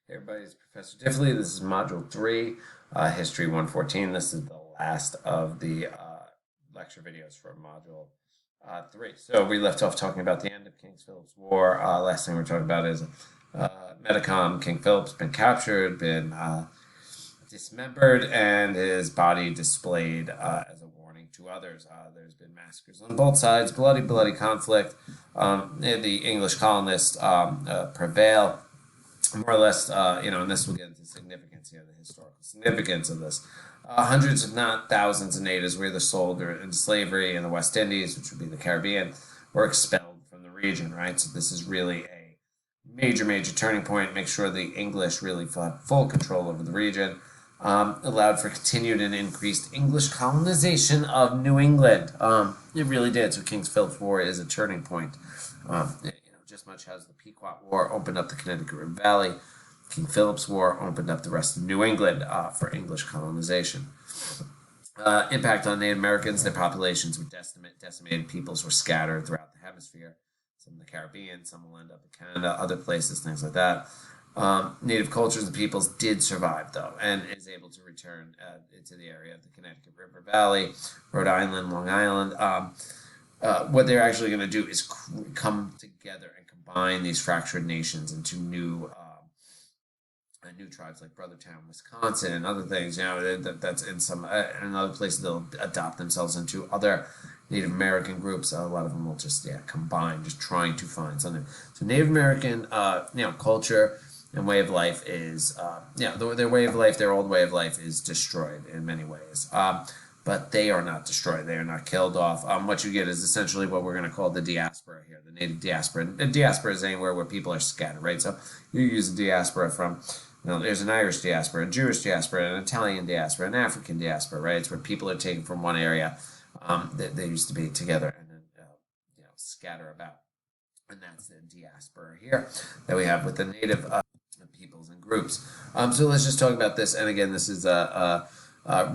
Hey everybody, it's Professor Tifley. This is Module 3, History 114. This is the last of the lecture videos for Module 3. So we left off talking about the end of King Philip's War. Last thing we're talking about is Metacom. King Philip's been captured, been dismembered, and his body displayed as a warning to others. There's been massacres on both sides, bloody conflict. The English colonists prevail more or less, and this will get into significance here, the historical significance of this. Hundreds, if not thousands, of natives were either sold or in slavery in the West Indies, which would be the Caribbean, or expelled from the region, right? So this is really a major turning point. Make sure the English really had full control over the region. Allowed for continued and increased English colonization of New England. It really did. So King Philip's War is a turning point. Just much as the Pequot War opened up the Connecticut River Valley, King Philip's War opened up the rest of New England for English colonization. Impact on Native Americans, their populations were decimated, peoples were scattered throughout the hemisphere, some in the Caribbean, some will end up in Canada, other places, things like that. Native cultures and peoples did survive, though, and is able to return into the area of the Connecticut River Valley, Rhode Island, Long Island. What they're actually going to do is come together and combine these fractured nations into new tribes like Brothertown, Wisconsin, and other things. That's in in other places they'll adopt themselves into other Native American groups. A lot of them will just combine, just trying to find something. So Native American culture and way of life is their way of life, their old way of life is destroyed in many ways. But they are not destroyed. They are not killed off. What you get is essentially what we're going to call the diaspora here, the native diaspora. And diaspora is anywhere where people are scattered, right? So you use a diaspora from, there's an Irish diaspora, a Jewish diaspora, an Italian diaspora, an African diaspora, right? It's where people are taken from one area that they used to be together and then, scatter about. And that's the diaspora here that we have with the native peoples and groups. So let's just talk about this. And again, this is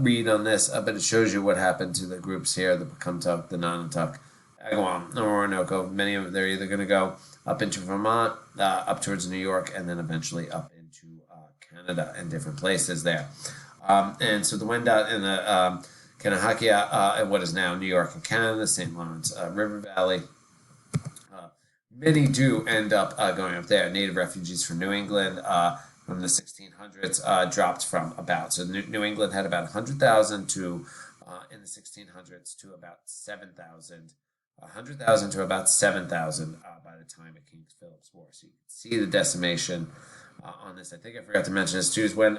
read on this, but it shows you what happened to the groups here, the Pecumtuck, the Nonotuck, Agawam, the Orinoco. Many of them, they're either going to go up into Vermont, up towards New York, and then eventually up into Canada and different places there. And so the Wendat and the Kanahakea, what is now New York and Canada, St. Lawrence River Valley, many do end up going up there. Native refugees from New England, from the 1600s, dropped from about, so New England had about 100,000 to, in the 1600s, to about 7,000, 100,000 to about 7,000 by the time of King Philip's War. So you can see the decimation on this. I think I forgot to mention this too, is when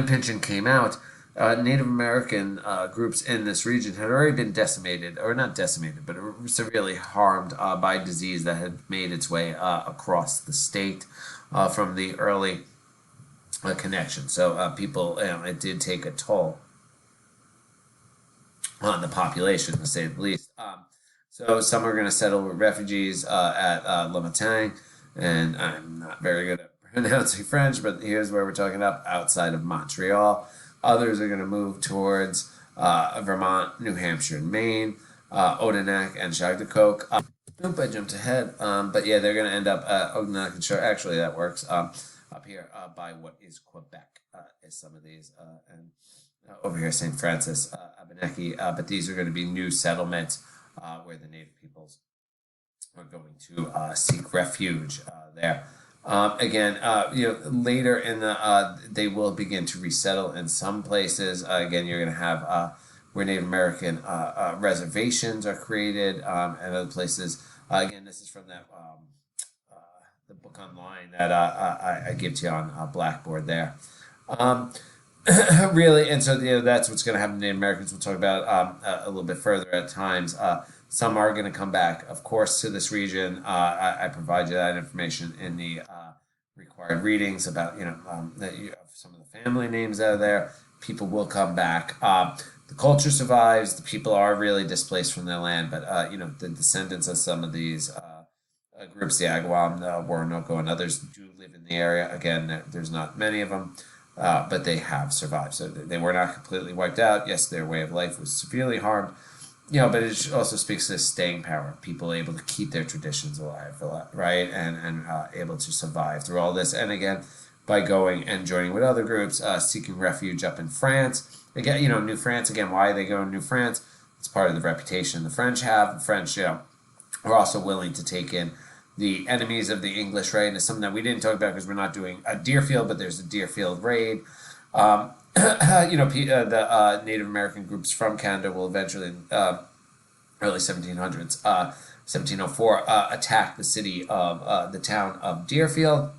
Pynchon came out, Native American groups in this region had already been decimated, or not decimated, but severely harmed by disease that had made its way across the state from the early connection. So people, it did take a toll on the population, to say the least. So some are going to settle with refugees at Le Matin, and I'm not very good at pronouncing French, but here's where we're talking about, outside of Montreal. Others are going to move towards Vermont, New Hampshire, and Maine, Odanak, and Chagdacoke. I jumped ahead. But yeah, they're going to end up Odanak and Chagdacoke. Actually, that works up here by what is Quebec, is some of these. And over here, St. Francis, Abenaki. But these are going to be new settlements where the native peoples are going to seek refuge there. Again, later in the, they will begin to resettle in some places. Again, you're going to have where Native American reservations are created, and other places. Again, this is from that the book online that I give to you on Blackboard there. Really, and so that's what's going to happen to Native Americans. We'll talk about a little bit further at times. Some are going to come back, of course, to this region. I provide you that information in the required readings about, some of the family names out of there. People will come back. The culture survives. The people are really displaced from their land, but, the descendants of some of these groups, the Agawam, the Orinoco, and others do live in the area. Again, there's not many of them, but they have survived. So they were not completely wiped out. Yes, their way of life was severely harmed, but it also speaks to staying power, people able to keep their traditions alive, right, and able to survive through all this. And again, by going and joining with other groups, seeking refuge up in France. Again, New France. Again, why they go to New France? It's part of the reputation the French have. The French, are also willing to take in the enemies of the English, right? And it's something that we didn't talk about because we're not doing a Deerfield, but there's a Deerfield raid. The Native American groups from Canada will eventually, early 1700s, 1704, attack the city of the town of Deerfield,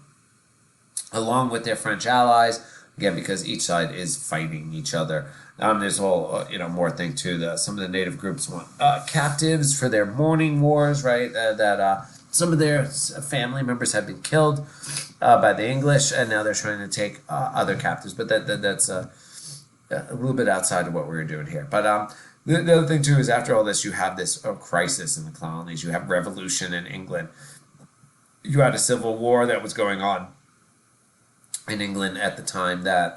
along with their French allies. Again, because each side is fighting each other. There's a whole, more thing too. Some of the native groups want captives for their mourning wars, right? That some of their family members have been killed by the English, and now they're trying to take other captives. But that's a little bit outside of what we were doing here. But the other thing too is after all this, you have this crisis in the colonies. You have revolution in England. You had a civil war that was going on in England at the time that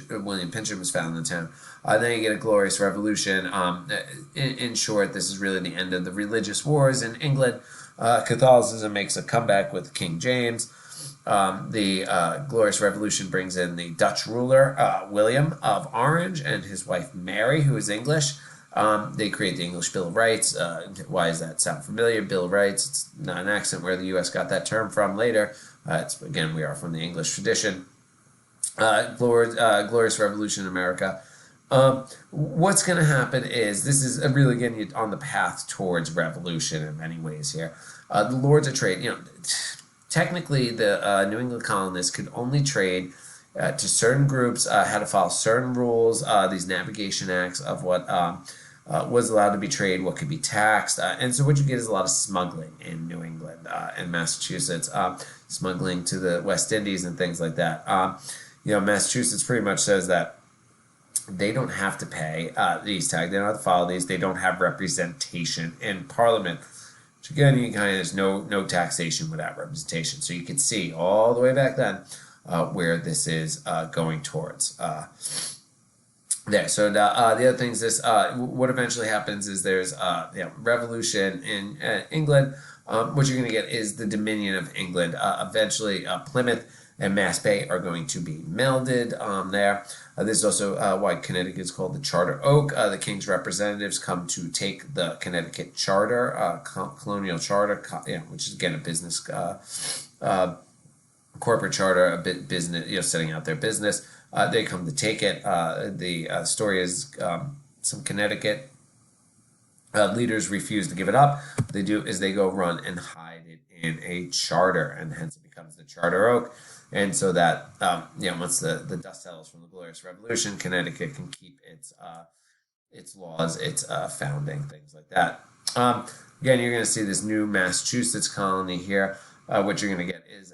William Pynchon was found in the town. Then you get a glorious revolution. In short, this is really the end of the religious wars in England. Catholicism makes a comeback with King James. The glorious revolution brings in the Dutch ruler, William of Orange, and his wife Mary, who is English. They create the English Bill of Rights. Why does that sound familiar? Bill of Rights. It's not an accident where the U.S. got that term from later. Again, we are from the English tradition. Glorious Revolution in America. What's going to happen is this is really getting on the path towards revolution in many ways here. The Lords of Trade, technically the New England colonists could only trade to certain groups, had to follow certain rules, these navigation acts of what was allowed to be traded, what could be taxed. And so what you get is a lot of smuggling in New England and Massachusetts, smuggling to the West Indies and things like that. Massachusetts pretty much says that they don't have to pay these tags. They don't have to follow these. They don't have representation in Parliament. Which again, there's no taxation without representation. So you can see all the way back then where this is going towards. There. So the other thing is this. What eventually happens is there's revolution in England. What you're going to get is the Dominion of England. Eventually, Plymouth and Mass Bay are going to be melded there. This is also why Connecticut is called the Charter Oak. The King's representatives come to take the Connecticut Charter, colonial charter, which is again a business, corporate charter, a bit business, setting out their business. They come to take it. The story is some Connecticut leaders refuse to give it up. What they do is they go run and hide it in a charter, and hence it becomes the Charter Oak. And so that, once the dust settles from the Glorious Revolution, Connecticut can keep its laws, its founding, things like that. Again, you're going to see this new Massachusetts colony here. What you're going to get is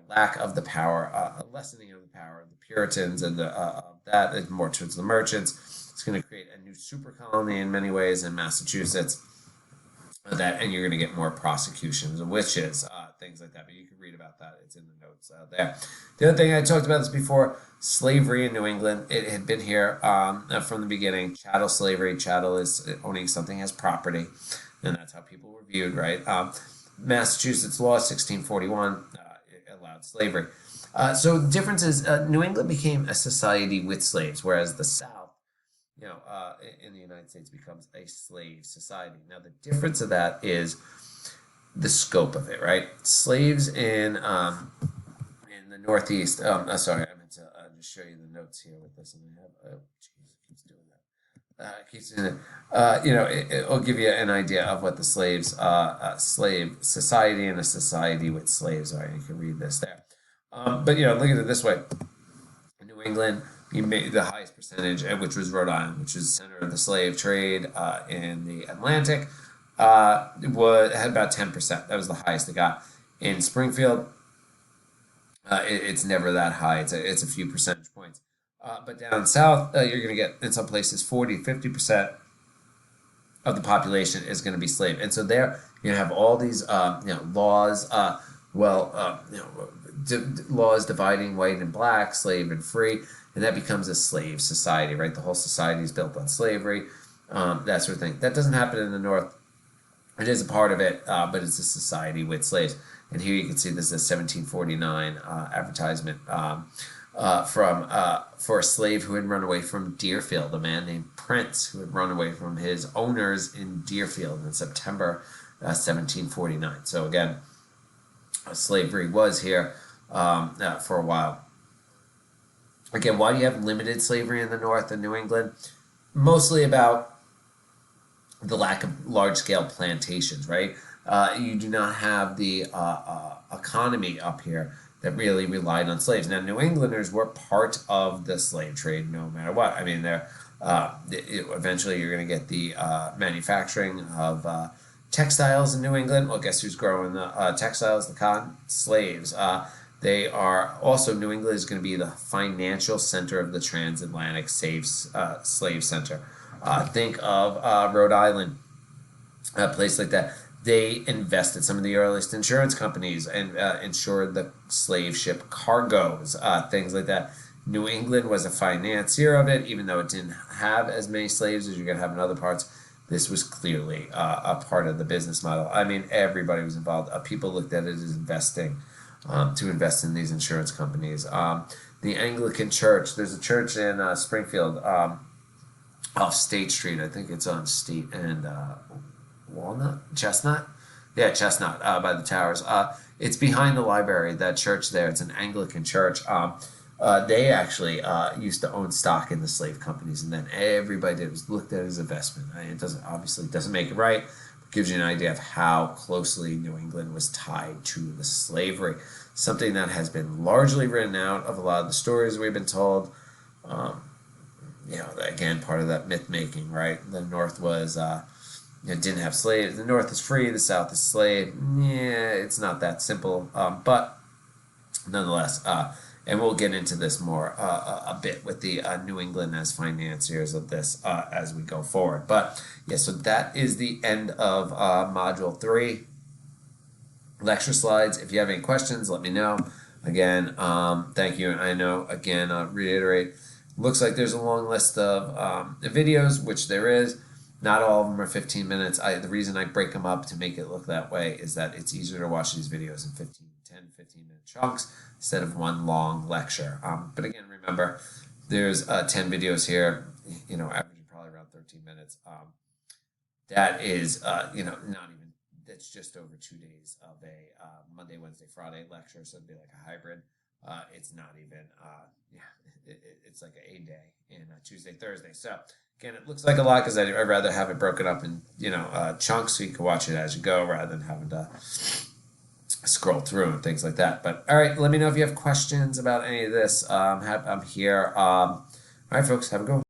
lack of the power, a lessening of the power of the Puritans, and that is more towards the merchants. It's going to create a new super colony in many ways in Massachusetts. And you're going to get more prosecutions of witches, things like that. But you can read about that. It's in the notes there. The other thing, I talked about this before, slavery in New England. It had been here from the beginning. Chattel slavery. Chattel is owning something as property, and that's how people were viewed, right? Massachusetts law, 1641, allowed slavery. So the difference is New England became a society with slaves, whereas the South, in the United States, becomes a slave society. Now, the difference of that is the scope of it, right? Slaves in the Northeast. Sorry, I meant to just show you the notes here with this, and I have. It keeps doing that. Keeps doing it. It'll give you an idea of what the slave society and a society with slaves are. You can read this there. But look at it this way: in New England, you made the highest percentage, which was Rhode Island, which is the center of the slave trade in the Atlantic. Had about 10%. That was the highest it got. In Springfield, it's never that high. It's a few percentage points. But down south, you're going to get, in some places, 40, 50% of the population is going to be slave. And so there you have all these laws, laws dividing white and black, slave and free, and that becomes a slave society, right? The whole society is built on slavery. that sort of thing. That doesn't happen in the North. It is a part of it, but it's a society with slaves. And here you can see this is a 1749 advertisement from for a slave who had run away from Deerfield, a man named Prince who had run away from his owners in Deerfield in September 1749. So again, slavery was here for a while. Again, why do you have limited slavery in the North and New England? Mostly about the lack of large-scale plantations, right? You do not have the economy up here that really relied on slaves. Now, New Englanders were part of the slave trade no matter what. I mean, eventually you're going to get the manufacturing of textiles in New England. Well, guess who's growing the textiles? The cotton? Slaves. They are also, New England is going to be the financial center of the transatlantic slave center. Think of Rhode Island, a place like that. They invested, some of the earliest insurance companies, and insured the slave ship cargoes, things like that. New England was a financier of it, even though it didn't have as many slaves as you're going to have in other parts. This was clearly a part of the business model. I mean, everybody was involved. People looked at it as investing, to invest in these insurance companies. The Anglican Church, there's a church in Springfield, off State Street. I think it's on State and Chestnut. Yeah, Chestnut by the towers. It's behind the library. That church there. It's an Anglican church. They actually used to own stock in the slave companies, and then everybody did was looked at it as investment. It doesn't make it right. It gives you an idea of how closely New England was tied to the slavery. Something that has been largely written out of a lot of the stories we've been told. Again, part of that myth making, right? The North was, didn't have slaves. The North is free, the South is slave. Yeah, it's not that simple. But nonetheless, and we'll get into this more a bit with the New England as financiers of this as we go forward. But yeah, so that is the end of Module 3. Lecture slides. If you have any questions, let me know. Again, thank you. And I know, again, reiterate, looks like there's a long list of videos, which there is. Not all of them are 15 minutes. The reason I break them up to make it look that way is that it's easier to watch these videos in 15-minute chunks instead of one long lecture. But again, remember, there's 10 videos here, averaging probably around 13 minutes. That is, not even, that's just over 2 days of a Monday, Wednesday, Friday lecture. So it'd be like a hybrid. It's not even, it's like a day in Tuesday, Thursday. So again, it looks like a lot because I'd rather have it broken up in, chunks so you can watch it as you go rather than having to scroll through and things like that. But all right, let me know if you have questions about any of this. I'm here. All right, folks, have a good one.